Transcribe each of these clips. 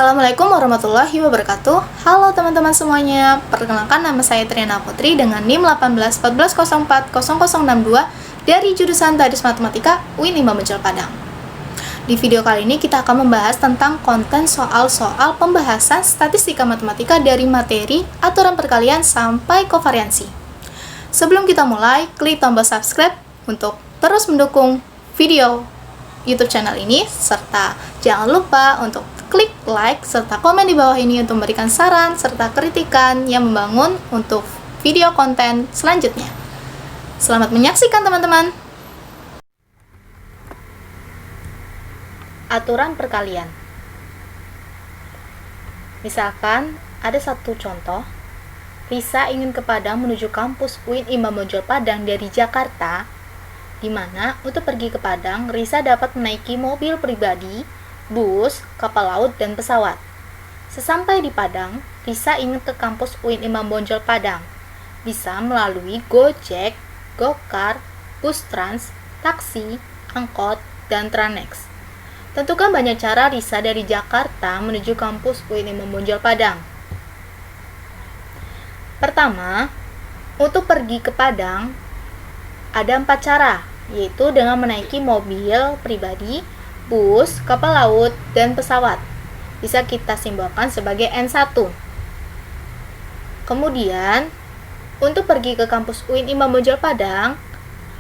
Assalamualaikum warahmatullahi wabarakatuh. Halo teman-teman semuanya. Perkenalkan, nama saya Triana Putri dengan NIM 1814040062 dari jurusan Tadis Matematika UIN Imam Bonjol Padang. Di video kali ini kita akan membahas tentang konten soal-soal pembahasan statistika matematika dari materi aturan perkalian sampai kovariansi. Sebelum kita mulai, klik tombol subscribe untuk terus mendukung video YouTube channel ini, serta jangan lupa untuk klik like serta komen di bawah ini untuk memberikan saran serta kritikan yang membangun untuk video konten selanjutnya. Selamat menyaksikan teman-teman. Aturan perkalian. Misalkan ada satu contoh, Risa ingin ke Padang menuju kampus UIN Imam Bonjol Padang dari Jakarta, di mana untuk pergi ke Padang, Risa dapat menaiki mobil pribadi, bus, kapal laut, dan pesawat. Sesampai di Padang, Risa ingin ke kampus UIN Imam Bonjol Padang. Bisa melalui Gojek, Gokar, Bus Trans, taksi, angkot, dan Tranex. Tentukan banyak cara Risa dari Jakarta menuju kampus UIN Imam Bonjol Padang. Pertama, untuk pergi ke Padang, ada 4 cara, yaitu dengan menaiki mobil pribadi, bus, kapal laut, dan pesawat. Bisa kita simbolkan sebagai N1. Kemudian, untuk pergi ke kampus UIN Imam Bonjol Padang,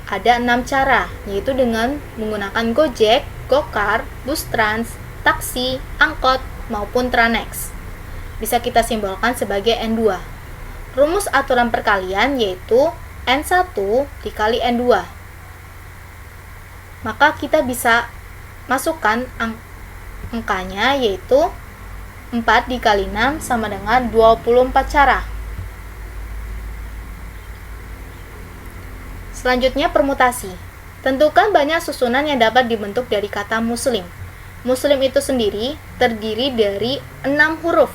ada 6 cara, yaitu dengan menggunakan Gojek, Gokar, Bus Trans, taksi, angkot, maupun Tranex. Bisa kita simbolkan sebagai N2. Rumus aturan perkalian yaitu N1 dikali N2. Maka kita bisa masukkan angkanya yaitu 4 dikali 6 sama dengan 24 cara. Selanjutnya permutasi. Tentukan banyak susunan yang dapat dibentuk dari kata muslim. Muslim itu sendiri terdiri dari 6 huruf.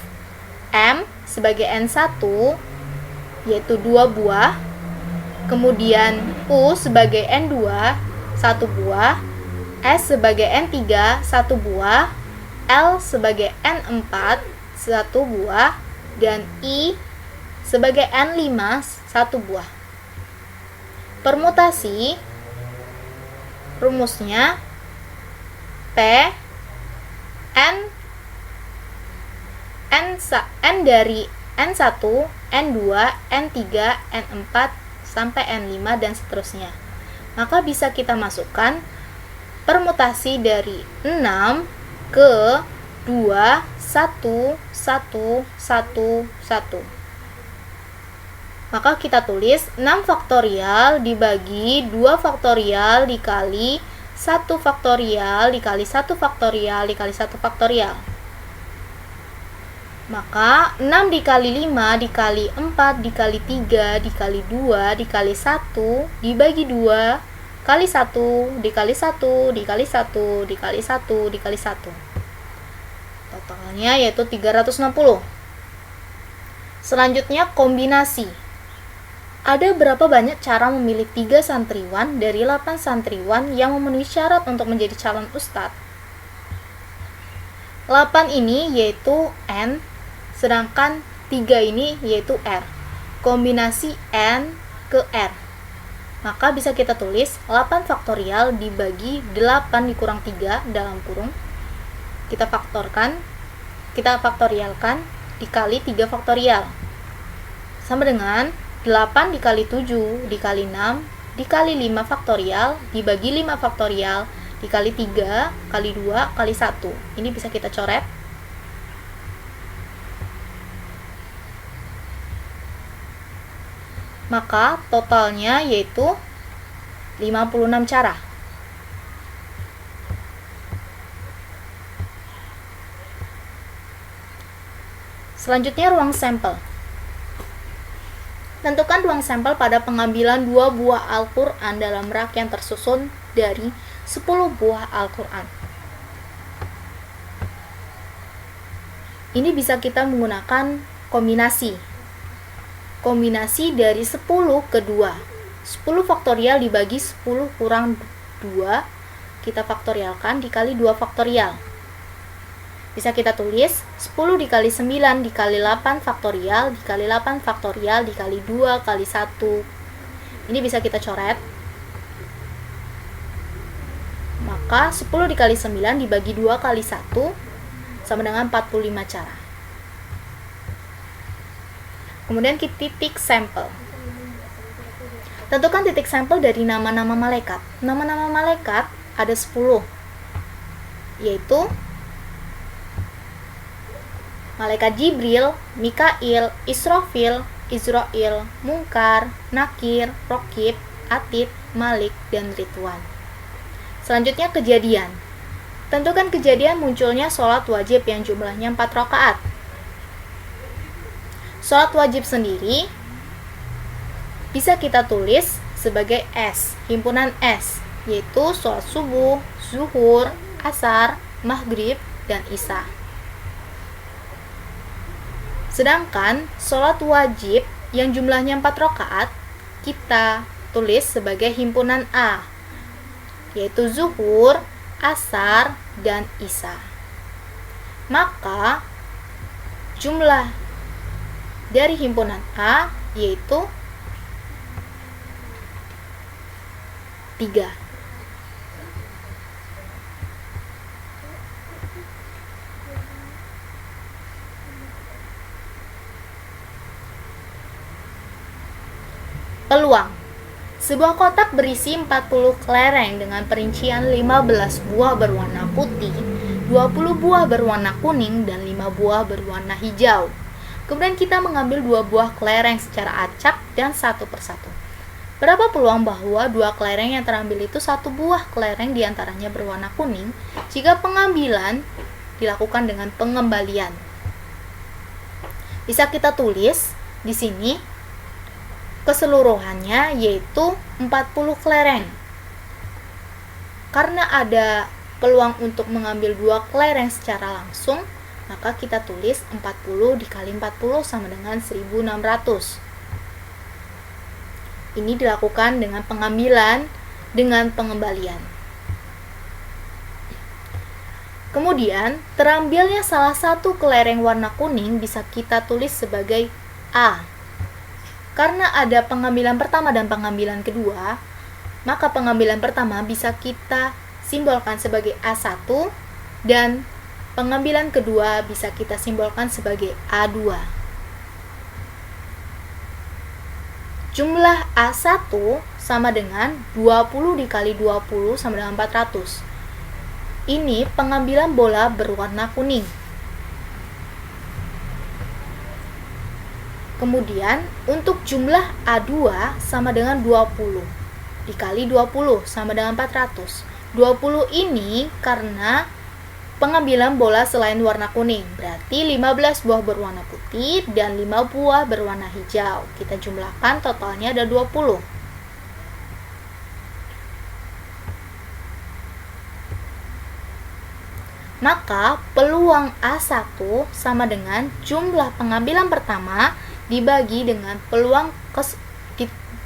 M sebagai N1 yaitu 2 buah. Kemudian U sebagai N2 1 buah. S sebagai N3 1 buah, L sebagai N4 1 buah, dan I sebagai N5 1 buah. Permutasi rumusnya P N dari N1, N2, N3, N4 sampai N5 dan seterusnya. Maka bisa kita masukkan permutasi dari 6 ke 2, 1, 1, 1, 1. Maka kita tulis 6 faktorial dibagi 2 faktorial dikali 1 faktorial dikali 1 faktorial dikali 1 faktorial. Maka 6 dikali 5 dikali 4 dikali 3 dikali 2 dikali 1 dibagi 2 kali 1 dikali 1 dikali 1 dikali 1 dikali 1. Totalnya yaitu 360. Selanjutnya kombinasi. Ada berapa banyak cara memilih 3 santriwan dari 8 santriwan yang memenuhi syarat untuk menjadi calon ustadz? 8 ini yaitu N, sedangkan 3 ini yaitu R. Kombinasi N ke R. Maka bisa kita tulis 8 faktorial dibagi 8 dikurang 3 dalam kurung. Kita faktorialkan dikali 3 faktorial. Sama dengan 8 dikali 7 dikali 6 dikali 5 faktorial dibagi 5 faktorial dikali 3 kali 2 kali 1. Ini bisa kita coret. Maka totalnya yaitu 56 cara. Selanjutnya ruang sampel. Tentukan ruang sampel pada pengambilan 2 buah Al-Quran dalam rak yang tersusun dari 10 buah Al-Quran. Ini bisa kita menggunakan kombinasi. Kombinasi dari 10 ke 2. 10 faktorial dibagi 10 kurang 2, kita faktorialkan dikali 2 faktorial. Bisa kita tulis 10 dikali 9 dikali 8 faktorial dikali 8 faktorial dikali 2 kali 1. Ini bisa kita coret. Maka 10 dikali 9 dibagi 2 kali 1 sama dengan 45 cara. Kemudian titik sampel. Tentukan titik sampel dari nama-nama malaikat. Nama-nama malaikat ada 10, yaitu malaikat Jibril, Mikail, Israfil, Izrail, Munkar, Nakir, Rokib, Atid, Malik, dan Ridwan. Selanjutnya kejadian. Tentukan kejadian munculnya sholat wajib yang jumlahnya 4 rakaat. Sholat wajib sendiri bisa kita tulis sebagai S, himpunan S, yaitu sholat subuh, zuhur, asar, maghrib, dan isya. Sedangkan sholat wajib yang jumlahnya 4 rakaat kita tulis sebagai himpunan A, yaitu zuhur, asar, dan isya. Maka jumlah dari himpunan A yaitu 3. Peluang. Sebuah kotak berisi 40 kelereng dengan perincian 15 buah berwarna putih, 20 buah berwarna kuning, dan 5 buah berwarna hijau. Kemudian kita mengambil 2 buah kelereng secara acak dan satu persatu. Berapa peluang bahwa 2 kelereng yang terambil itu 1 buah kelereng diantaranya berwarna kuning jika pengambilan dilakukan dengan pengembalian? Bisa kita tulis di sini keseluruhannya yaitu 40 kelereng. Karena ada peluang untuk mengambil 2 kelereng secara langsung, maka kita tulis 40 dikali 40 sama dengan 1600. Ini dilakukan dengan pengambilan dengan pengembalian. Kemudian, terambilnya salah satu kelereng warna kuning bisa kita tulis sebagai A. Karena ada pengambilan pertama dan pengambilan kedua, maka pengambilan pertama bisa kita simbolkan sebagai A1 dan pengambilan kedua bisa kita simbolkan sebagai A2. Jumlah A1 sama dengan 20 dikali 20 sama dengan 400. Ini pengambilan bola berwarna kuning. Kemudian untuk jumlah A2 sama dengan 20 dikali 20 sama dengan 400. 20 ini karena pengambilan bola selain warna kuning, berarti 15 buah berwarna putih dan 5 buah berwarna hijau. Kita jumlahkan totalnya ada 20. Maka peluang A1 sama dengan jumlah pengambilan pertama dibagi dengan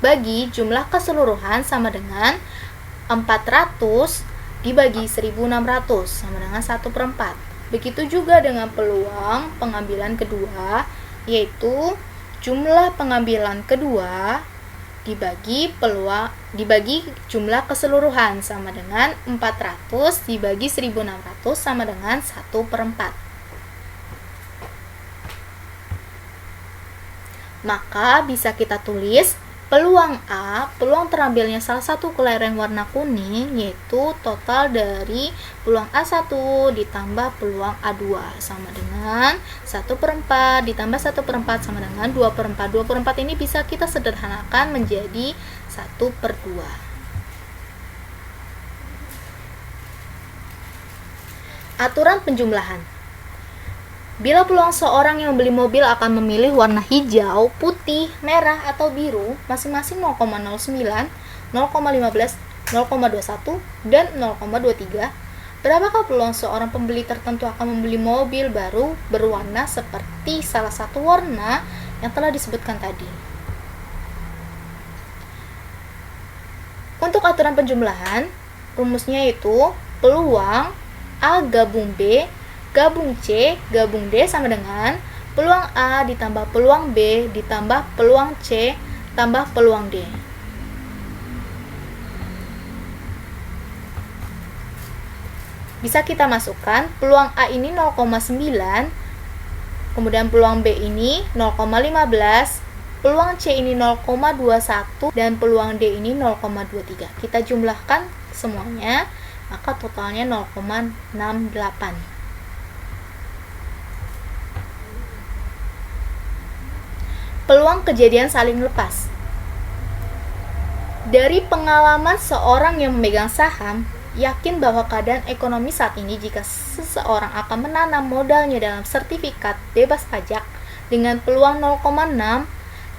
dibagi jumlah keseluruhan sama dengan 400 dibagi 1600 sama dengan 1/4. Begitu juga dengan peluang pengambilan kedua, yaitu jumlah pengambilan kedua dibagi jumlah keseluruhan sama dengan 400 dibagi 1600 sama dengan 1/4. Maka bisa kita tulis peluang A, peluang terambilnya salah satu kelereng warna kuning, yaitu total dari peluang A1 ditambah peluang A2 sama dengan 1/4 ditambah 1/4 sama dengan 2/4. 2/4 ini bisa kita sederhanakan menjadi 1/2. Aturan penjumlahan. Bila peluang seorang yang membeli mobil akan memilih warna hijau, putih, merah, atau biru, masing-masing 0,09, 0,15, 0,21, dan 0,23, berapakah peluang seorang pembeli tertentu akan membeli mobil baru berwarna seperti salah satu warna yang telah disebutkan tadi? Untuk aturan penjumlahan, rumusnya itu peluang A gabung B Gabung C, gabung D sama dengan peluang A ditambah peluang B ditambah peluang C tambah peluang D. Bisa kita masukkan peluang A ini 0,9, kemudian peluang B ini 0,15, peluang C ini 0,21, dan peluang D ini 0,23. Kita jumlahkan semuanya, maka totalnya 0,68. Peluang kejadian saling lepas. Dari pengalaman seorang yang memegang saham, yakin bahwa keadaan ekonomi saat ini jika seseorang akan menanam modalnya dalam sertifikat bebas pajak dengan peluang 0,6,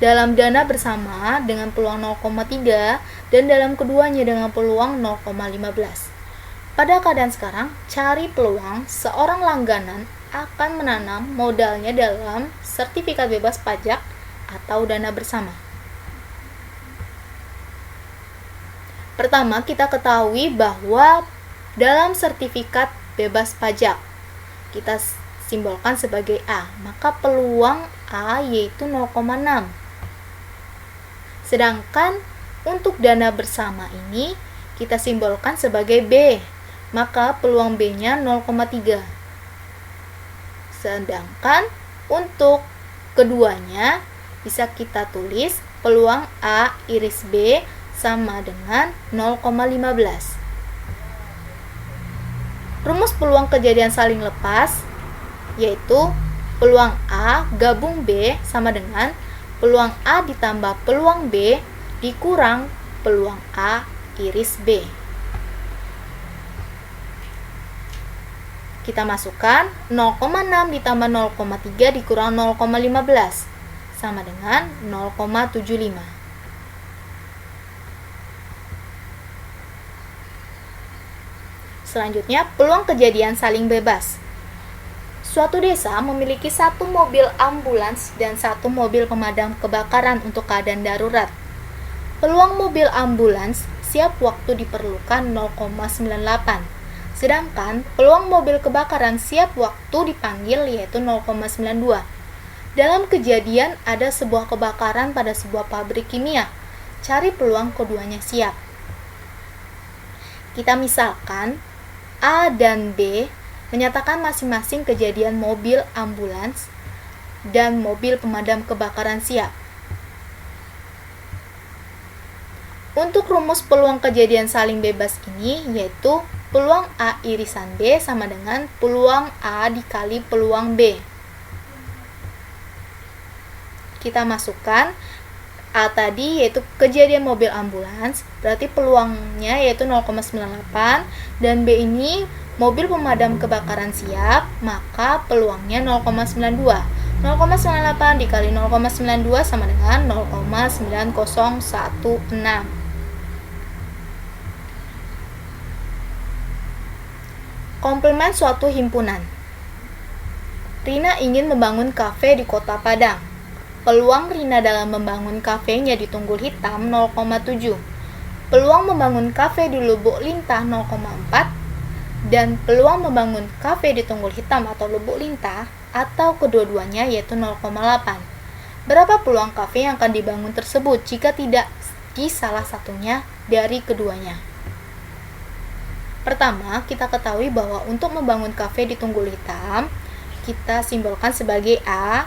dalam dana bersama dengan peluang 0,3, dan dalam keduanya dengan peluang 0,15. Pada keadaan sekarang, cari peluang seorang langganan akan menanam modalnya dalam sertifikat bebas pajak atau dana bersama. Pertama, kita ketahui bahwa dalam sertifikat bebas pajak, kita simbolkan sebagai A, maka peluang A yaitu 0,6. Sedangkan untuk dana bersama ini, kita simbolkan sebagai B, maka peluang B-nya 0,3. Sedangkan untuk keduanya, bisa kita tulis peluang A iris B sama dengan 0,15. Rumus peluang kejadian saling lepas yaitu peluang A gabung B sama dengan peluang A ditambah peluang B dikurang peluang A iris B. Kita masukkan 0,6 ditambah 0,3 dikurang 0,15 sama dengan 0,75. Selanjutnya, peluang kejadian saling bebas. Suatu desa memiliki 1 mobil ambulans dan 1 mobil pemadam kebakaran untuk keadaan darurat. Peluang mobil ambulans siap waktu diperlukan 0,98, sedangkan peluang mobil kebakaran siap waktu dipanggil yaitu 0,92. Dalam kejadian ada sebuah kebakaran pada sebuah pabrik kimia. Cari peluang keduanya siap. Kita misalkan A dan B menyatakan masing-masing kejadian mobil ambulans dan mobil pemadam kebakaran siap. Untuk rumus peluang kejadian saling bebas ini yaitu peluang A irisan B sama dengan peluang A dikali peluang B. Kita masukkan A tadi yaitu kejadian mobil ambulans, berarti peluangnya yaitu 0,98, dan B ini mobil pemadam kebakaran siap, maka peluangnya 0,92. 0,98 dikali 0,92 sama dengan 0,9016. Komplement suatu himpunan. Rina ingin membangun kafe di Kota Padang. Peluang Rina dalam membangun kafenya di Tunggul Hitam 0,7. Peluang membangun kafe di Lubuk Lintah 0,4. Dan peluang membangun kafe di Tunggul Hitam atau Lubuk Lintah atau kedua-duanya yaitu 0,8. Berapa peluang kafe yang akan dibangun tersebut jika tidak di salah satunya dari keduanya? Pertama, kita ketahui bahwa untuk membangun kafe di Tunggul Hitam, kita simbolkan sebagai A.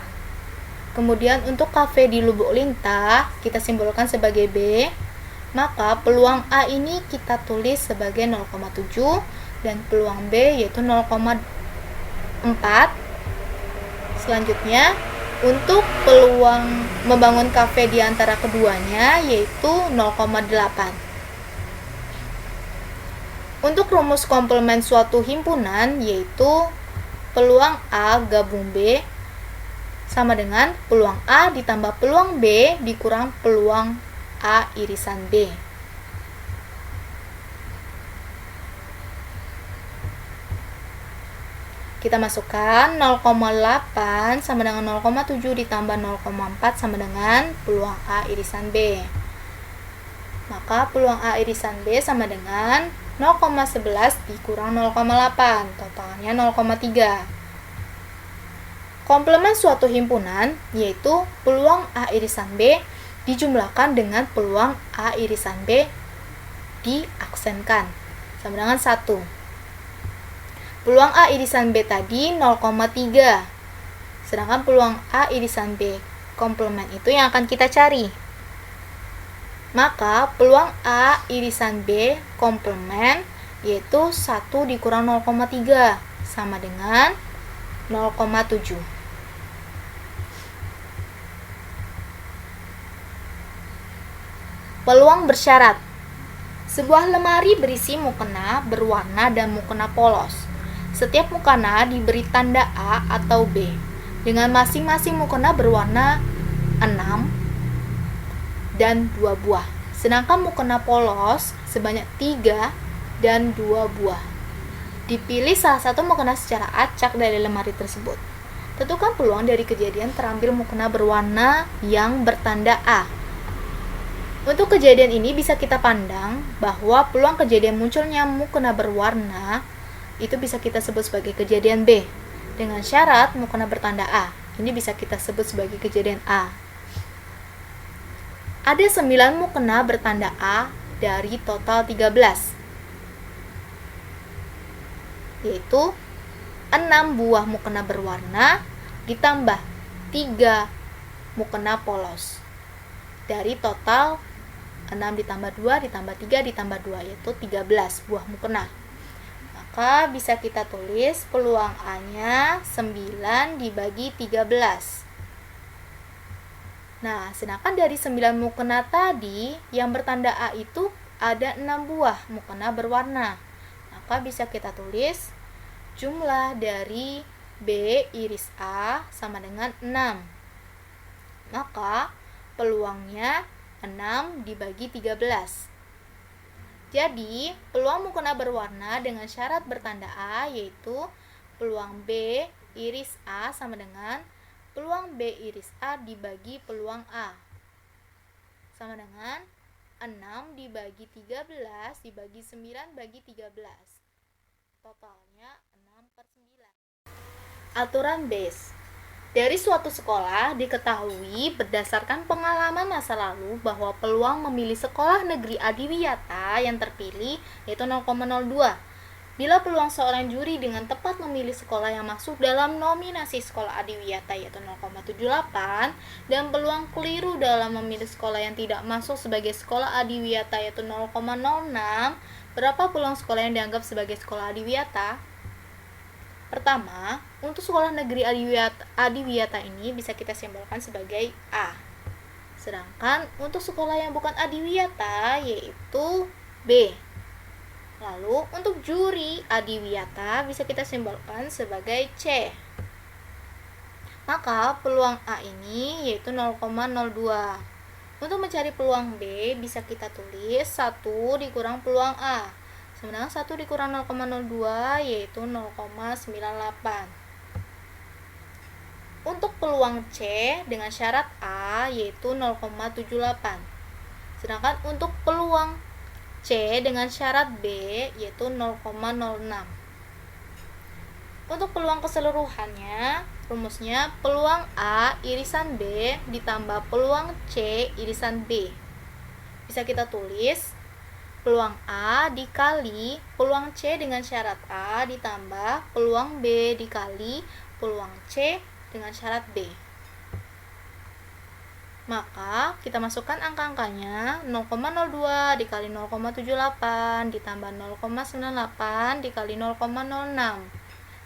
Kemudian untuk kafe di Lubuk Lintah, kita simbolkan sebagai B. Maka peluang A ini kita tulis sebagai 0,7 dan peluang B yaitu 0,4. Selanjutnya, untuk peluang membangun kafe di antara keduanya yaitu 0,8. Untuk rumus komplement suatu himpunan yaitu peluang A gabung B sama dengan peluang A ditambah peluang B dikurang peluang A irisan B. Kita masukkan 0,8 sama dengan 0,7 ditambah 0,4 sama dengan peluang A irisan B. Maka peluang A irisan B sama dengan 0,11 dikurang 0,8, totalnya 0,3. Komplemen suatu himpunan yaitu peluang A irisan B dijumlahkan dengan peluang A irisan B diaksenkan sama dengan 1. Peluang A irisan B tadi 0,3. Sedangkan peluang A irisan B komplemen itu yang akan kita cari. Maka peluang A irisan B komplemen yaitu 1 dikurang 0,3 sama dengan 0,7. Peluang bersyarat. Sebuah lemari berisi mukena berwarna dan mukena polos. Setiap mukena diberi tanda A atau B, dengan masing-masing mukena berwarna 6 dan 2 buah. Sedangkan mukena polos sebanyak 3 dan 2 buah. Dipilih salah satu mukena secara acak dari lemari tersebut. Tentukan peluang dari kejadian terambil mukena berwarna yang bertanda A. Untuk kejadian ini bisa kita pandang bahwa peluang kejadian munculnya mukena berwarna itu bisa kita sebut sebagai kejadian B. Dengan syarat mukena bertanda A. Ini bisa kita sebut sebagai kejadian A. Ada 9 mukena bertanda A dari total 13. Yaitu 6 buah mukena berwarna ditambah 3 mukena polos. Dari total 6 ditambah 2 ditambah 3 ditambah 2 yaitu 13 buah mukena. Maka bisa kita tulis peluang A-nya 9 dibagi 13. Nah, sedangkan dari 9 mukena tadi yang bertanda A itu ada 6 buah mukena berwarna. Maka bisa kita tulis jumlah dari B iris A sama dengan 6. Maka peluangnya 6 dibagi 13. Jadi, peluang mukena berwarna dengan syarat bertanda A yaitu peluang B iris A sama dengan peluang B iris A dibagi peluang A. Sama dengan 6 dibagi 13 dibagi 9 bagi 13. Totalnya 6/9. Aturan base. Dari suatu sekolah diketahui berdasarkan pengalaman masa lalu bahwa peluang memilih sekolah negeri adiwiyata yang terpilih yaitu 0,02. Bila peluang seorang juri dengan tepat memilih sekolah yang masuk dalam nominasi sekolah adiwiyata yaitu 0,78 dan peluang keliru dalam memilih sekolah yang tidak masuk sebagai sekolah adiwiyata yaitu 0,06, berapa peluang sekolah yang dianggap sebagai sekolah adiwiyata? Pertama, untuk sekolah negeri adiwiyata ini bisa kita simbolkan sebagai A. Sedangkan untuk sekolah yang bukan adiwiyata yaitu B. Lalu untuk juri adiwiyata bisa kita simbolkan sebagai C. Maka peluang A ini yaitu 0,02. Untuk mencari peluang B bisa kita tulis 1 dikurang peluang A. Sebenarnya 1 dikurang 0,02 yaitu 0,98. Untuk peluang C dengan syarat A yaitu 0,78. Sedangkan untuk peluang C dengan syarat B yaitu 0,06. Untuk peluang keseluruhannya, rumusnya peluang A irisan B ditambah peluang C irisan B. Bisa kita tulis peluang A dikali peluang C dengan syarat A ditambah peluang B dikali peluang C dengan syarat B. Maka kita masukkan angka-angkanya 0,02 dikali 0,78 ditambah 0,98 dikali 0,06.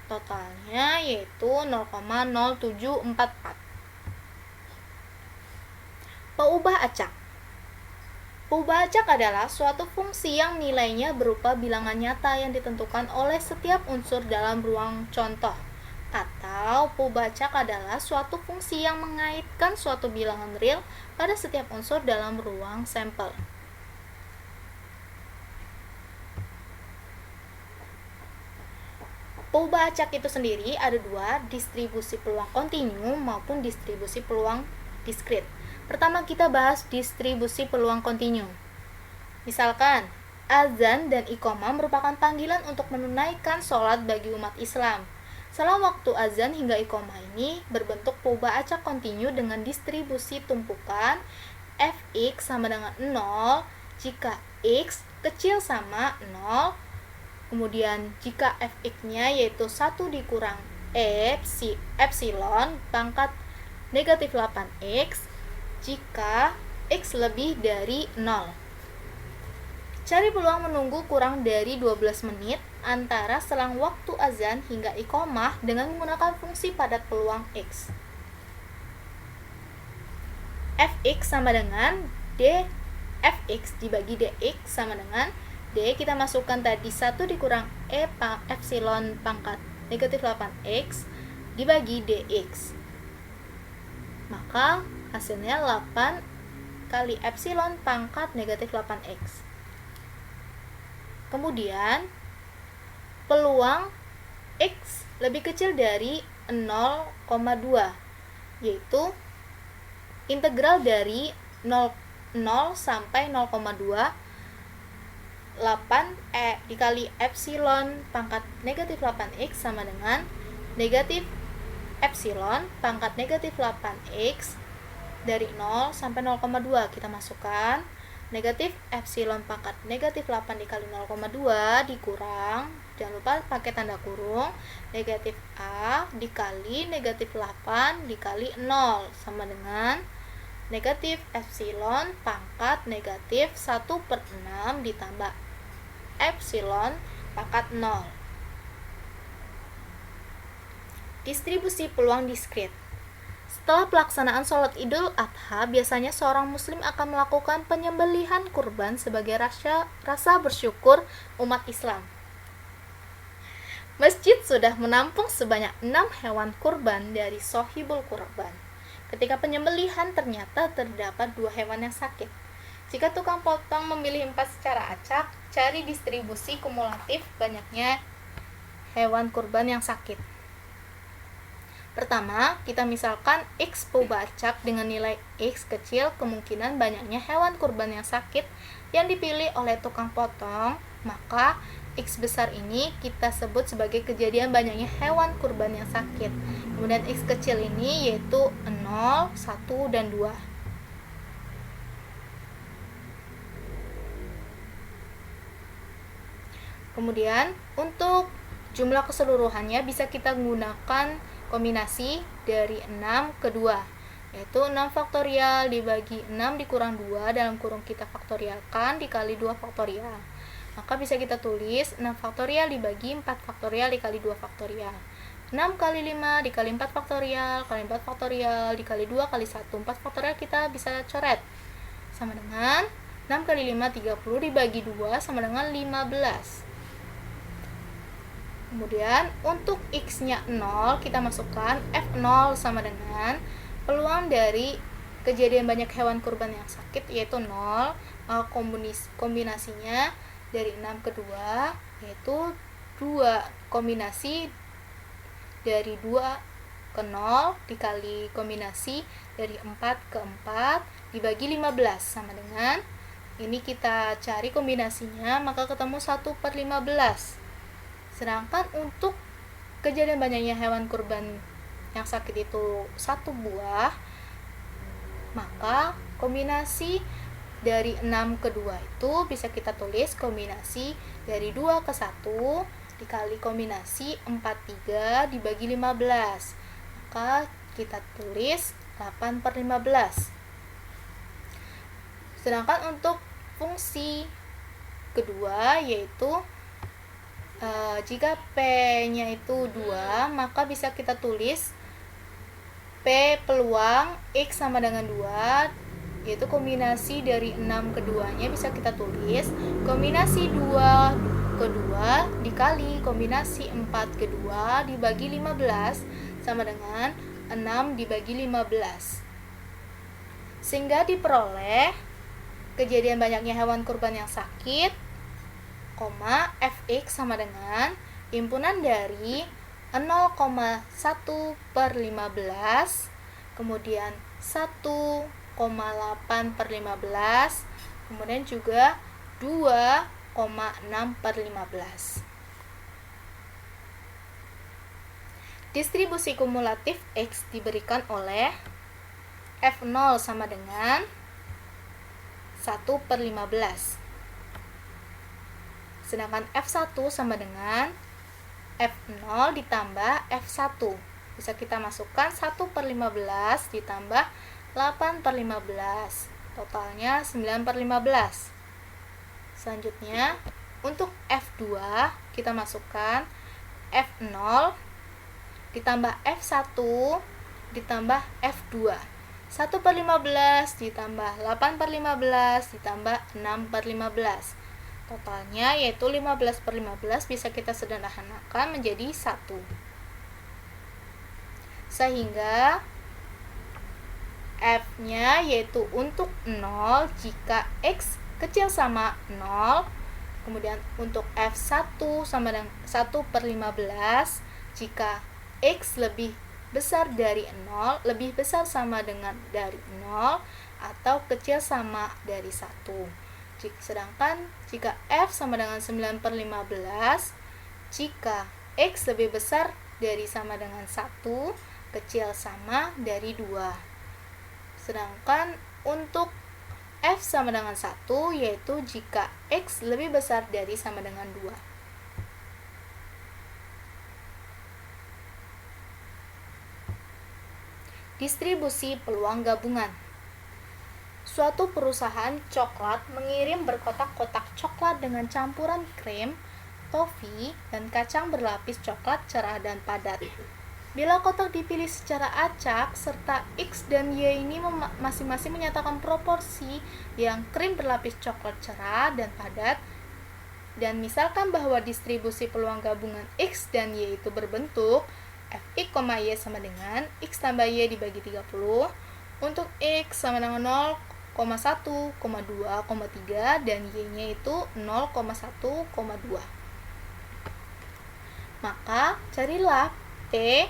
Totalnya yaitu 0,0744. Peubah acak. Peubah acak adalah suatu fungsi yang nilainya berupa bilangan nyata yang ditentukan oleh setiap unsur dalam ruang contoh. Atau peubah acak adalah suatu fungsi yang mengaitkan suatu bilangan real pada setiap unsur dalam ruang sampel. Peubah acak itu sendiri ada dua, distribusi peluang kontinu maupun distribusi peluang diskrit. Pertama kita bahas distribusi peluang kontinu. Misalkan, azan dan iqamah merupakan panggilan untuk menunaikan sholat bagi umat Islam. Selang waktu azan hingga iqomah ini berbentuk poba acak kontinu dengan distribusi tumpukan fx sama dengan 0 jika x kecil sama 0. Kemudian jika fx-nya yaitu 1 dikurang epsilon pangkat negatif 8x jika x lebih dari 0. Cari peluang menunggu kurang dari 12 menit antara selang waktu azan hingga iqomah dengan menggunakan fungsi padat peluang x. Fx sama dengan d fx dibagi dx sama dengan d, kita masukkan tadi 1 dikurang epsilon pangkat negatif 8x dibagi dx. Maka hasilnya 8 kali epsilon pangkat negatif 8x. Kemudian peluang x lebih kecil dari 0,2, yaitu integral dari 0 sampai 0,2 8 dikali epsilon pangkat negatif 8x sama dengan negatif epsilon pangkat negatif 8x dari 0 sampai 0,2. Kita masukkan negatif epsilon pangkat negatif 8 dikali 0,2 dikurang, jangan lupa pakai tanda kurung, negatif a dikali negatif 8 dikali 0 sama dengan negatif epsilon pangkat negatif 1/6 ditambah epsilon pangkat 0. Distribusi peluang diskrit. Setelah pelaksanaan sholat Idul Adha, biasanya seorang muslim akan melakukan penyembelihan kurban sebagai rasa bersyukur umat Islam. Masjid sudah menampung sebanyak 6 hewan kurban dari Sohibul Kurban. Ketika penyembelihan ternyata terdapat 2 hewan yang sakit. Jika tukang potong memilih 4 secara acak, cari distribusi kumulatif banyaknya hewan kurban yang sakit. Pertama, kita misalkan X poba acak dengan nilai X kecil, kemungkinan banyaknya hewan kurban yang sakit yang dipilih oleh tukang potong, maka X besar ini kita sebut sebagai kejadian banyaknya hewan kurban yang sakit. Kemudian X kecil ini yaitu 0, 1, dan 2. Kemudian untuk jumlah keseluruhannya bisa kita gunakan kombinasi dari 6 ke 2, yaitu 6 faktorial dibagi 6 dikurang 2 dalam kurung kita faktorialkan dikali 2 faktorial. Maka bisa kita tulis 6 faktorial dibagi 4 faktorial dikali 2 faktorial. 6 kali 5 dikali 4 faktorial kali 4 faktorial dikali 2 kali 1. 4 faktorial kita bisa coret. Sama dengan 6 kali 5 30 dibagi 2 sama dengan 15. Kemudian untuk X-nya 0, kita masukkan F0 sama dengan peluang dari kejadian banyak hewan kurban yang sakit yaitu 0, kombinasinya dari 6 ke 2 yaitu 2 kombinasi dari 2 ke 0 dikali kombinasi dari 4 ke 4 dibagi 15 sama dengan ini kita cari kombinasinya maka ketemu 1/15. Sedangkan untuk kejadian banyaknya hewan kurban yang sakit itu 1 buah, maka kombinasi dari 6 ke 2 itu bisa kita tulis kombinasi dari 2 ke 1 dikali kombinasi 43 dibagi 15. Maka kita tulis 8/15. Sedangkan untuk fungsi kedua yaitu jika P-nya itu 2, maka bisa kita tulis P peluang X sama dengan 2, yaitu kombinasi dari 6 ke 2-nya bisa kita tulis kombinasi 2 ke 2 dikali kombinasi 4 ke 2 dibagi 15 sama dengan 6 dibagi 15. Sehingga diperoleh kejadian banyaknya hewan kurban yang sakit, Fx sama dengan himpunan dari 0,1/15 kemudian 1,8/15 kemudian juga 2,6/15. Distribusi kumulatif X diberikan oleh F0 sama dengan 1/15. Sedangkan F1 sama dengan F0 ditambah F1. Bisa kita masukkan 1/15 ditambah 8/15. Totalnya 9/15. Selanjutnya, untuk F2 kita masukkan F0 ditambah F1 ditambah F2. 1/15 ditambah 8/15 ditambah 6/15. Totalnya yaitu 15/15 bisa kita sederhanakan menjadi 1. Sehingga F-nya yaitu untuk 0 jika X kecil sama 0. Kemudian untuk F1 sama dengan 1/15 jika X lebih besar dari 0, lebih besar sama dengan dari 0, atau kecil sama dari 1. Sedangkan jika F sama dengan 9/15, jika X lebih besar dari sama dengan 1, kecil sama dari 2. Sedangkan untuk F sama dengan 1, yaitu jika X lebih besar dari sama dengan 2. Distribusi peluang gabungan. Suatu perusahaan coklat mengirim berkotak-kotak coklat dengan campuran krim, tofi, dan kacang berlapis coklat cerah dan padat. Bila kotak dipilih secara acak, serta X dan Y ini masing-masing menyatakan proporsi yang krim berlapis coklat cerah dan padat, dan misalkan bahwa distribusi peluang gabungan X dan Y itu berbentuk Fx, Y sama dengan X tambah Y dibagi 30, untuk X sama dengan 0,1, 2, 3, dan Y-nya itu 0,1, 2. Maka carilah P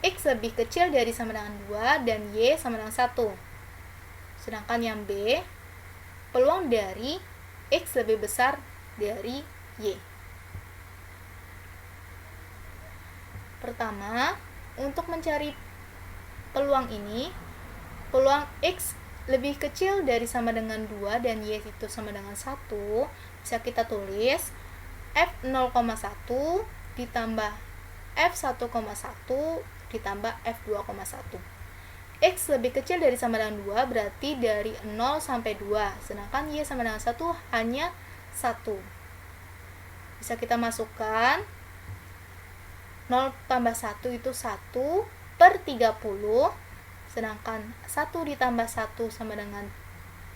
X lebih kecil dari sama dengan 2 dan Y sama dengan 1. Sedangkan yang B, peluang dari X lebih besar dari Y. Pertama, untuk mencari peluang ini, peluang X lebih kecil dari sama dengan 2 dan Y itu sama dengan 1, bisa kita tulis F0,1 ditambah F1,1 ditambah F2,1. X lebih kecil dari sama dengan 2 berarti dari 0 sampai 2, sedangkan Y sama dengan 1 hanya 1. Bisa kita masukkan 0 tambah 1 itu 1/30, sedangkan 1 ditambah 1 sama dengan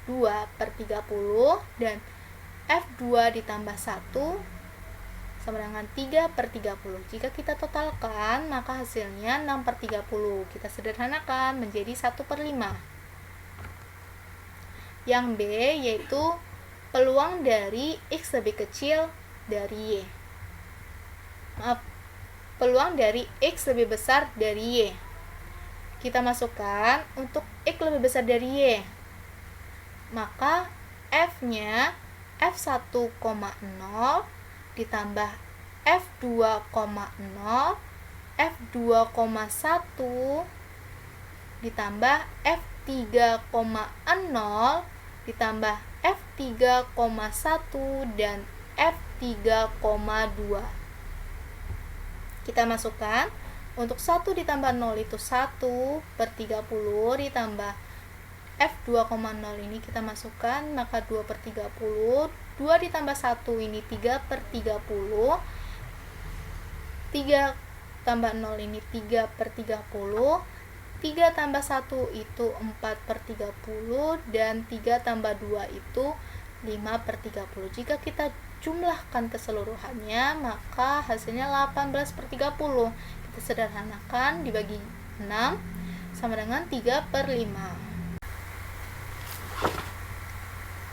2/30, dan F2 ditambah 1 sama dengan 3/30. Jika kita totalkan, maka hasilnya 6/30. Kita sederhanakan menjadi 1/5. Yang B yaitu peluang dari X lebih kecil dari Y. Peluang dari X lebih besar dari Y. Kita masukkan untuk X lebih besar dari Y. Maka F-nya F1,0 ditambah F2,0, F2,1 ditambah F3,0 ditambah F3,1 dan F3,2. Kita masukkan untuk 1 ditambah 0 itu 1/30 ditambah F2,0 ini kita masukkan, maka 2/30. 2 ditambah 1 ini 3/30. 3 tambah 0 ini 3/30. 3 tambah 1 itu 4/30, dan 3 tambah 2 itu 5/30. Jika kita jumlahkan keseluruhannya, maka hasilnya 18/30. Kita sederhanakan, dibagi 6 sama dengan 3/5.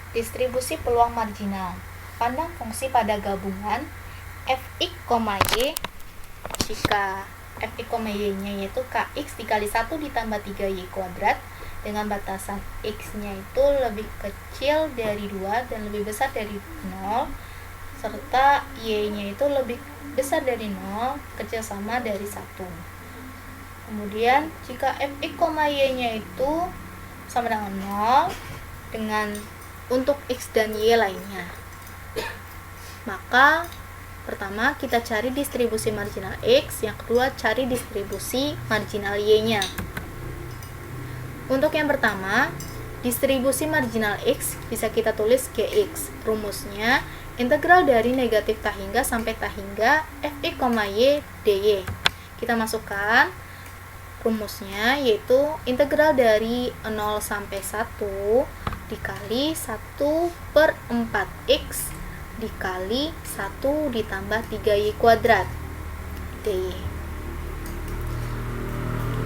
Distribusi peluang marginal. Pandang fungsi pada gabungan Fx, Y jika Fx, Y-nya yaitu Kx dikali 1 ditambah 3Y kuadrat dengan batasan X-nya itu lebih kecil dari 2 dan lebih besar dari 0, serta Y-nya itu lebih besar dari 0, kecil sama dari 1. Kemudian jika fx, y-nya itu sama dengan 0 dengan untuk x dan y lainnya, maka pertama kita cari distribusi marginal x, yang kedua cari distribusi marginal y-nya. Untuk yang pertama, distribusi marginal x bisa kita tulis gx. Rumusnya integral dari negatif tah hingga sampai tah hingga fx, y dy. Kita masukkan rumusnya, yaitu integral dari 0 sampai 1 dikali 1 per 4x dikali 1 ditambah 3y kuadrat dy.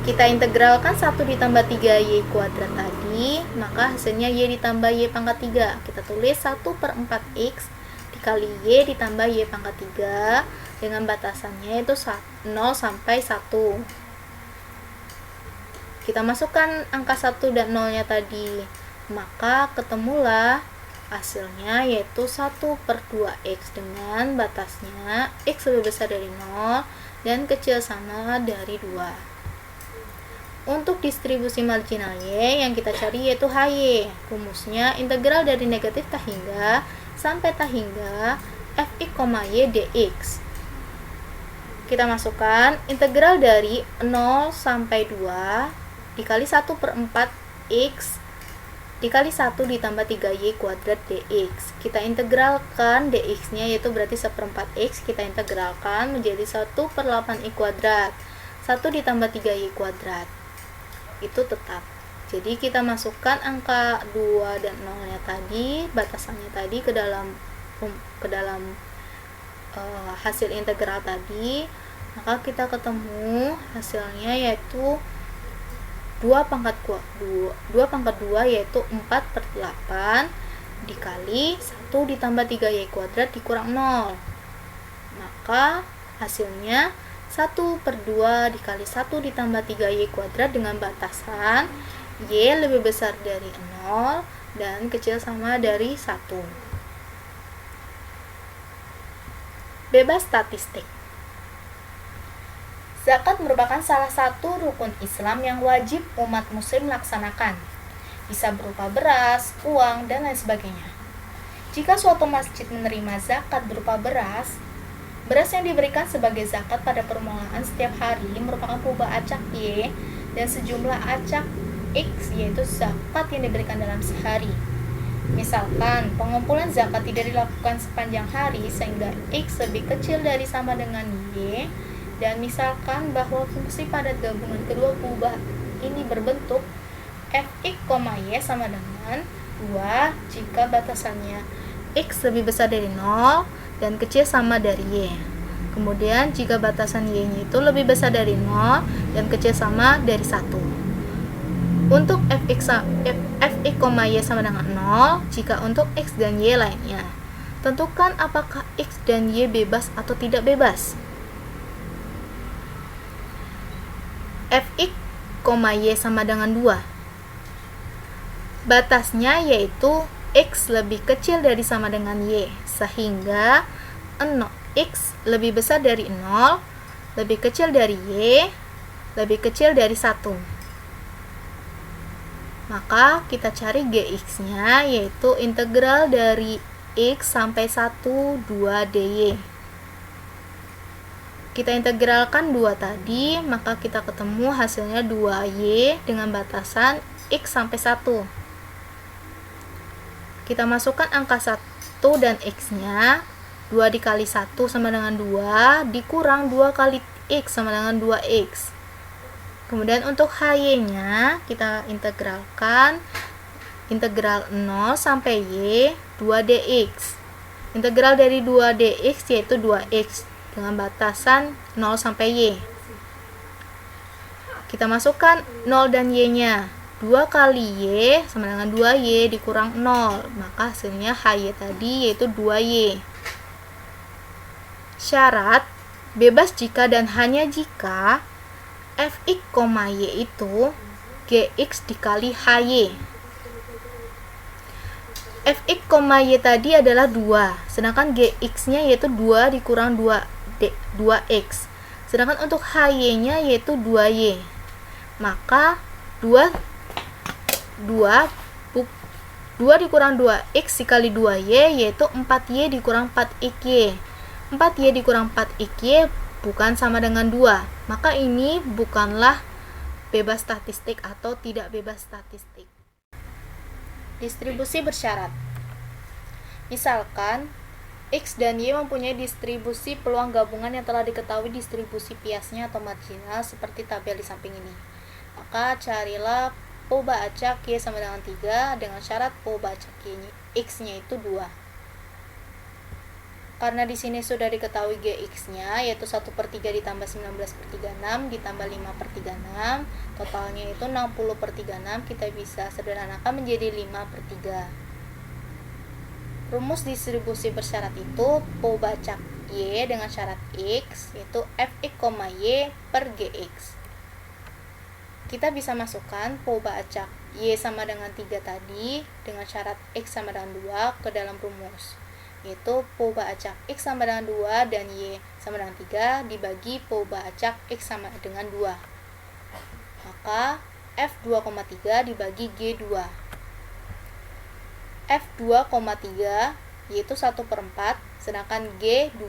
Kita integralkan 1 ditambah 3y kuadrat tadi, maka hasilnya y ditambah y pangkat 3. Kita tulis 1 per 4x dikali y ditambah y pangkat 3 dengan batasannya itu 0 sampai 1. Kita masukkan angka 1 dan 0 nya tadi, maka ketemulah hasilnya yaitu 1 per 2x dengan batasnya x lebih besar dari 0 dan kecil sama dari 2. Untuk distribusi marginal y yang kita cari yaitu hy. Rumusnya integral dari negatif tah hingga sampai tah hingga fx, y dx. Kita masukkan integral dari 0 sampai 2 dikali 1 per 4x dikali 1 ditambah 3y kuadrat dx. Kita integralkan dx-nya, yaitu berarti 1/4 x, kita integralkan menjadi 1 per 8y kuadrat. 1 ditambah 3y kuadrat. Itu tetap. Jadi kita masukkan angka 2 dan 0 nya tadi, batasannya tadi ke dalam hasil integral tadi, maka kita ketemu hasilnya yaitu 2 pangkat 2 yaitu 4 per 8 dikali 1 ditambah 3y kuadrat dikurang 0, maka hasilnya 1 per 2 dikali 1 ditambah 3y kuadrat dengan batasan y lebih besar dari 0 dan kecil sama dari 1. Bebas statistik. Zakat merupakan salah satu rukun Islam yang wajib umat muslim laksanakan. Bisa berupa beras, uang, dan lain sebagainya. Jika suatu masjid menerima zakat berupa beras yang diberikan sebagai zakat pada permulaan setiap hari merupakan kubah acak Y dan sejumlah acak X, yaitu zakat yang diberikan dalam sehari. Misalkan, pengumpulan zakat tidak dilakukan sepanjang hari sehingga X lebih kecil dari sama dengan Y, dan misalkan bahwa fungsi padat gabungan kedua kubah ini berbentuk fx, y sama dengan 2 jika batasannya x lebih besar dari 0 dan kecil sama dari y. Kemudian jika batasan y-nya itu lebih besar dari 0 dan kecil sama dari 1. Untuk fx, y sama dengan 0 jika untuk x dan y lainnya. Tentukan apakah x dan y bebas atau tidak bebas. Fx, y sama dengan 2. Batasnya yaitu x lebih kecil dari sama dengan y, sehingga x lebih besar dari 0, lebih kecil dari y, lebih kecil dari 1. Maka kita cari gx-nya, yaitu integral dari x sampai 1, 2 dy. Kita integralkan 2 tadi, maka kita ketemu hasilnya 2y dengan batasan x sampai 1. Kita masukkan angka 1 dan x-nya, 2 dikali 1 sama dengan 2, dikurang 2 kali x sama dengan 2x. Kemudian untuk hy-nya, kita integralkan integral 0 sampai y, 2 dx. Integral dari 2 dx yaitu 2x. Dengan batasan 0 sampai y. Kita masukkan 0 dan y-nya. 2 kali y sama dengan 2y dikurang 0. Maka hasilnya hy tadi yaitu 2y. Syarat bebas jika dan hanya jika fx, y itu gx dikali hy. Fx, y tadi adalah 2. Sedangkan gx-nya yaitu 2 dikurang 2x. Sedangkan untuk hy-nya yaitu 2y. maka 2 dikurang 2x dikali 2y yaitu 4y dikurang 4xy. 4y dikurang 4xy bukan sama dengan 2, maka ini bukanlah bebas statistik atau tidak bebas statistik. Distribusi bersyarat. Misalkan X dan Y mempunyai distribusi peluang gabungan yang telah diketahui distribusi biasnya atau marginal seperti tabel di samping ini. Maka carilah poba acak Y sama dengan 3 dengan syarat poba acak X-nya itu 2. Karena di sini sudah diketahui GX-nya yaitu 1/3 ditambah 19/36 ditambah 5/36, totalnya itu 60/36, kita bisa sederhanakan menjadi 5/3. Rumus distribusi bersyarat itu poba acak Y dengan syarat X yaitu Fx, Y per Gx. Kita bisa masukkan poba acak Y sama dengan 3 tadi dengan syarat X sama dengan 2 ke dalam rumus, yaitu poba acak X sama dengan 2 dan Y sama dengan 3 dibagi poba acak X sama dengan 2. Maka F2,3 dibagi G2. F2,3 yaitu 1/4, sedangkan G2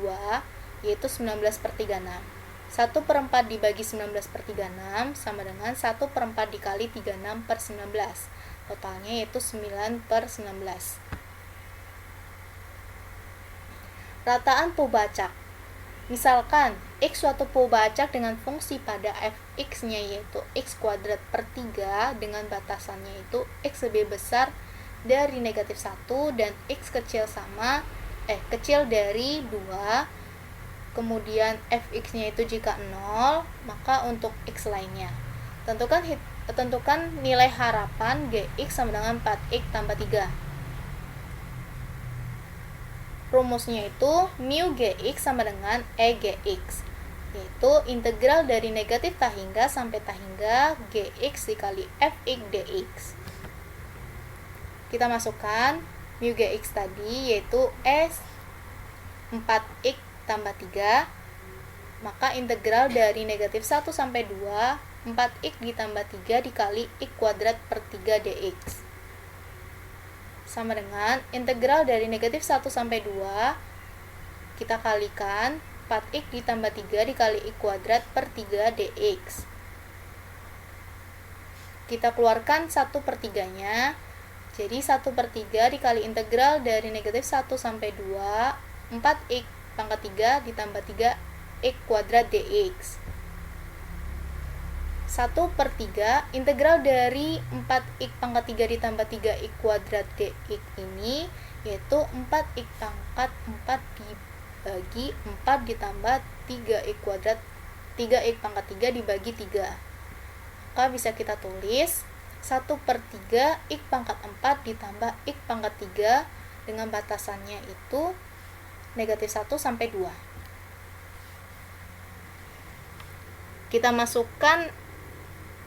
yaitu 19/36. 1/4 dibagi 19/36 sama dengan 1/4 dikali 36/19. Totalnya yaitu 9/19. Rataan poba acak. Misalkan X suatu poba acak dengan fungsi pada Fx-nya yaitu X kuadrat per 3 dengan batasannya itu X lebih besar dari negatif 1 dan X kecil dari 2, kemudian Fx-nya itu jika 0, maka untuk X lainnya tentukan nilai harapan Gx sama dengan 4x tambah 3. Rumusnya itu mu Gx sama dengan EGX, yaitu integral dari negatif tahingga sampai tahingga Gx dikali Fx dx. Kita masukkan mu Gx tadi yaitu S 4x tambah 3, maka integral dari negatif 1 sampai 2 4x ditambah 3 dikali x kuadrat per 3 dx sama dengan integral dari negatif 1 sampai 2 kita kalikan 4x ditambah 3 dikali x kuadrat per 3 dx. Kita keluarkan 1/3-nya, jadi 1/3 dikali integral dari negatif 1 sampai 2 4x pangkat 3 ditambah 3x kuadrat dx. 1/3 integral dari 4x pangkat 3 ditambah 3x kuadrat dx ini yaitu 4x pangkat 4 dibagi 4 ditambah 3x kuadrat 3x pangkat 3 dibagi 3. Maka bisa kita tulis 1/3 x pangkat 4 ditambah x pangkat 3 dengan batasannya itu negatif 1 sampai 2. Kita masukkan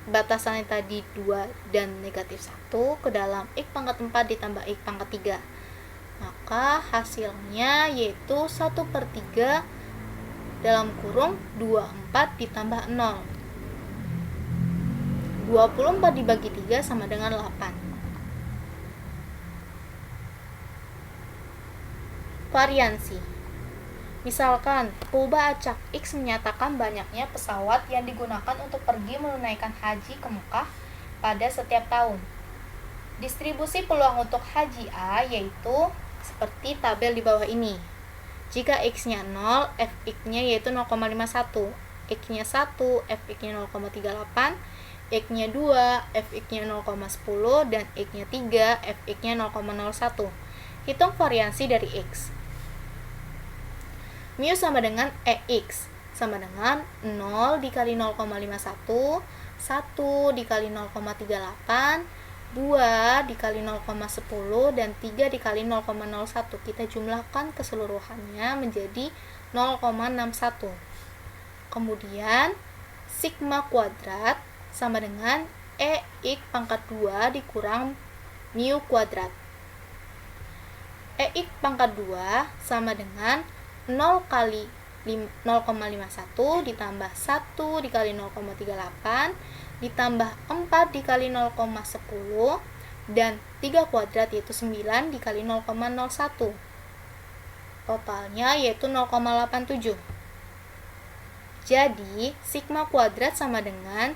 batasannya tadi 2 dan negatif 1 ke dalam x pangkat 4 ditambah x pangkat 3. Maka hasilnya yaitu 1/3 dalam kurung 24 ditambah 0. 24 dibagi 3 sama dengan 8. Variansi. Misalkan, poba acak X menyatakan banyaknya pesawat yang digunakan untuk pergi menunaikan haji ke Mekah pada setiap tahun. Distribusi peluang untuk haji A yaitu seperti tabel di bawah ini. Jika X-nya 0, Fx-nya yaitu 0,51, X-nya 1, Fx-nya 0,38, X-nya 2, Fx-nya 0,10, dan X-nya 3, Fx-nya 0,01. Hitung variansi dari X. Mu sama dengan EX, sama dengan 0 dikali 0,51, 1 dikali 0,38, 2 dikali 0,10, dan 3 dikali 0,01. Kita jumlahkan keseluruhannya menjadi 0,61. Kemudian, sigma kuadrat sama dengan EX pangkat 2 dikurang mu kuadrat. EX pangkat 2 sama dengan 0 kali 0,51 ditambah 1 dikali 0,38 ditambah 4 dikali 0,10 dan 3 kuadrat yaitu 9 dikali 0,01. Totalnya yaitu 0,87. Jadi, sigma kuadrat sama dengan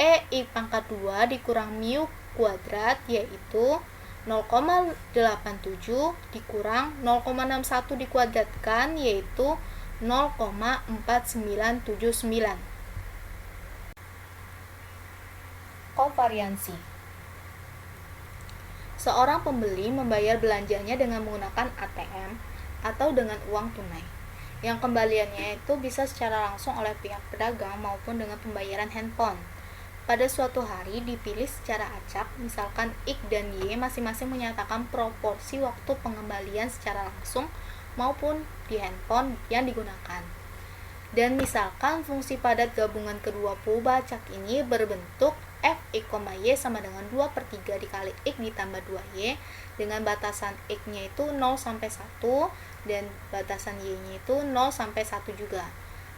E pangkat 2 dikurang mu kuadrat yaitu 0,87 dikurang 0,61 dikuadratkan yaitu 0,4979. Kovariansi. Seorang pembeli membayar belanjanya dengan menggunakan ATM atau dengan uang tunai, yang kembaliannya itu bisa secara langsung oleh pihak pedagang maupun dengan pembayaran handphone. Pada suatu hari dipilih secara acak, misalkan X dan Y masing-masing menyatakan proporsi waktu pengembalian secara langsung maupun di handphone yang digunakan. Dan misalkan fungsi padat gabungan kedua purba acak ini berbentuk Fx, Y sama dengan 2/3 dikali X ditambah 2Y dengan batasan X-nya itu 0 sampai 1 dan batasan Y-nya itu 0 sampai 1 juga.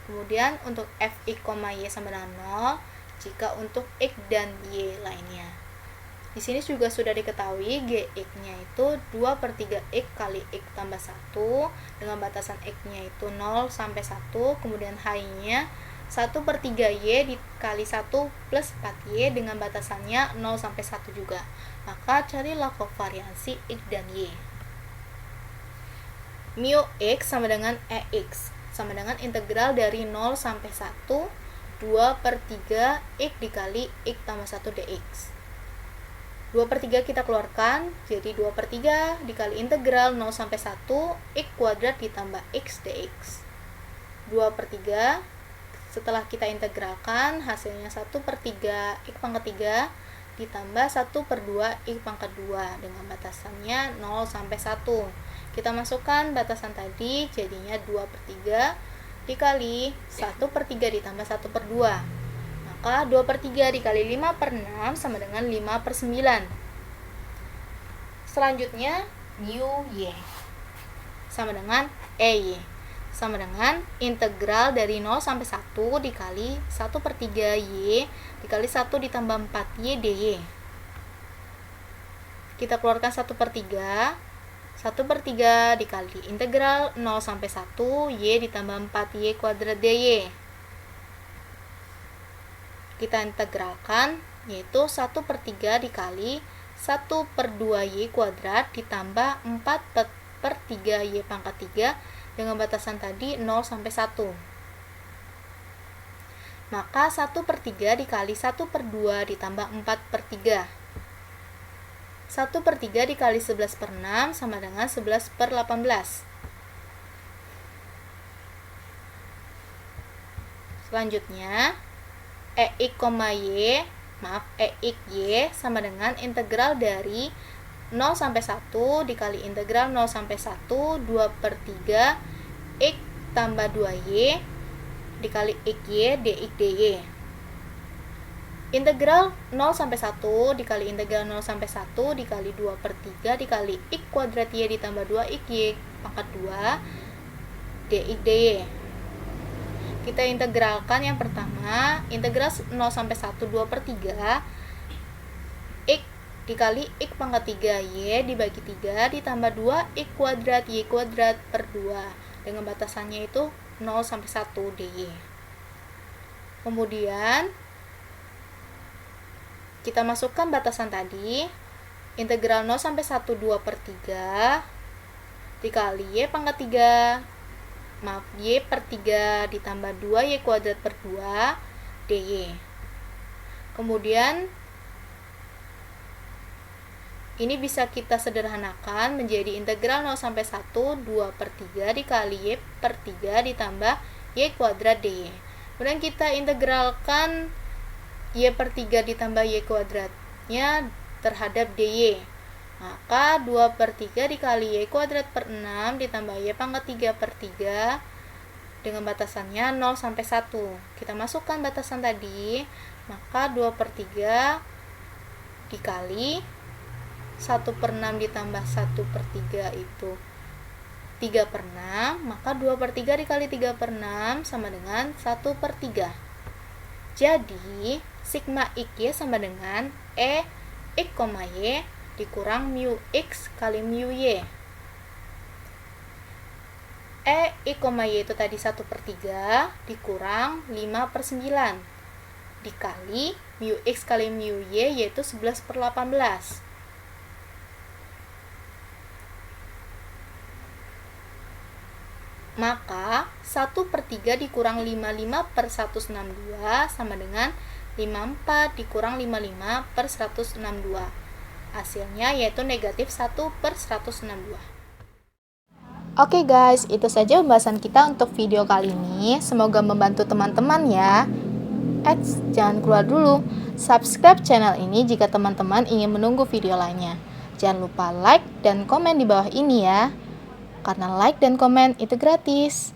Kemudian untuk Fx, Y sama dengan 0 jika untuk X dan Y lainnya. Di sini juga sudah diketahui Gx-nya itu 2/3 X kali X tambah 1 dengan batasan X-nya itu 0 sampai 1, kemudian H-nya 1/3 Y dikali 1 plus 4Y dengan batasannya 0 sampai 1 juga. Maka carilah kovariansi X dan Y. Mu X sama dengan EX sama dengan integral dari 0 sampai 1 2/3 X dikali X tambah 1 dx. 2/3 kita keluarkan, jadi 2/3 dikali integral 0 sampai 1 X kuadrat ditambah X dx. 2/3 setelah kita integralkan hasilnya 1/3 X pangkat 3 ditambah 1/2 X pangkat 2 dengan batasannya 0 sampai 1. Kita masukkan batasan tadi jadinya 2/3 dikali 1/3 ditambah 1/2. Maka 2/3 dikali 5/6 sama dengan 5/9. Selanjutnya mu Y sama dengan EY sama dengan integral dari 0 sampai 1 dikali 1/3 Y dikali 1 ditambah 4Y dy. Kita keluarkan 1/3. 1/3 dikali integral 0 sampai 1 Y ditambah 4Y kuadrat dy. Kita integralkan yaitu 1/3 dikali 1/2 Y kuadrat ditambah 4/3 Y pangkat 3 dengan batasan tadi 0 sampai 1. Maka 1/3 dikali 1/2 ditambah 4/3. 1/3 dikali 11/6 sama dengan 11/18. Selanjutnya EX, Y sama dengan integral dari 0 sampai 1 dikali integral 0 sampai 1 2/3 X tambah 2Y dikali XY dx dy. Integral 0 sampai 1 dikali integral 0 sampai 1 dikali 2/3 dikali X kuadrat Y ditambah 2XY pangkat 2 dx dy. Kita integralkan yang pertama, integral 0 sampai 1 2/3 X dikali X pangkat 3 Y dibagi 3 ditambah 2 X kuadrat Y kuadrat per 2 dengan batasannya itu 0 sampai 1 dy. Kemudian kita masukkan batasan tadi, integral 0 sampai 1 2/3 dikali Y pangkat 3 Y per 3 ditambah 2 Y kuadrat per 2 dy. Kemudian ini bisa kita sederhanakan menjadi integral 0 sampai 1 2/3 dikali Y per 3 ditambah Y kuadrat dy. Kemudian kita integralkan Y per 3 ditambah Y kuadratnya terhadap dy. Maka 2/3 dikali Y kuadrat per 6 ditambah Y pangkat 3 per 3 dengan batasannya 0 sampai 1. Kita masukkan batasan tadi, maka 2/3 dikali 1/6 ditambah 1/3 itu 3/6, maka 2/3 dikali 3/6 sama dengan 1/3. Jadi sigma x sama dengan E x, y dikurang mu x kali mu y. E x, y itu tadi 1/3 dikurang 5/9 dikali mu x kali mu y yaitu 11/18. Maka 1/3 dikurang 55/162 sama dengan 54 dikurang 55/162. Hasilnya yaitu negatif 1/162. Oke guys, itu saja pembahasan kita untuk video kali ini. Semoga membantu teman-teman ya. Jangan keluar dulu. Subscribe channel ini jika teman-teman ingin menunggu video lainnya. Jangan lupa like dan komen di bawah ini ya. Karena like dan komen itu gratis.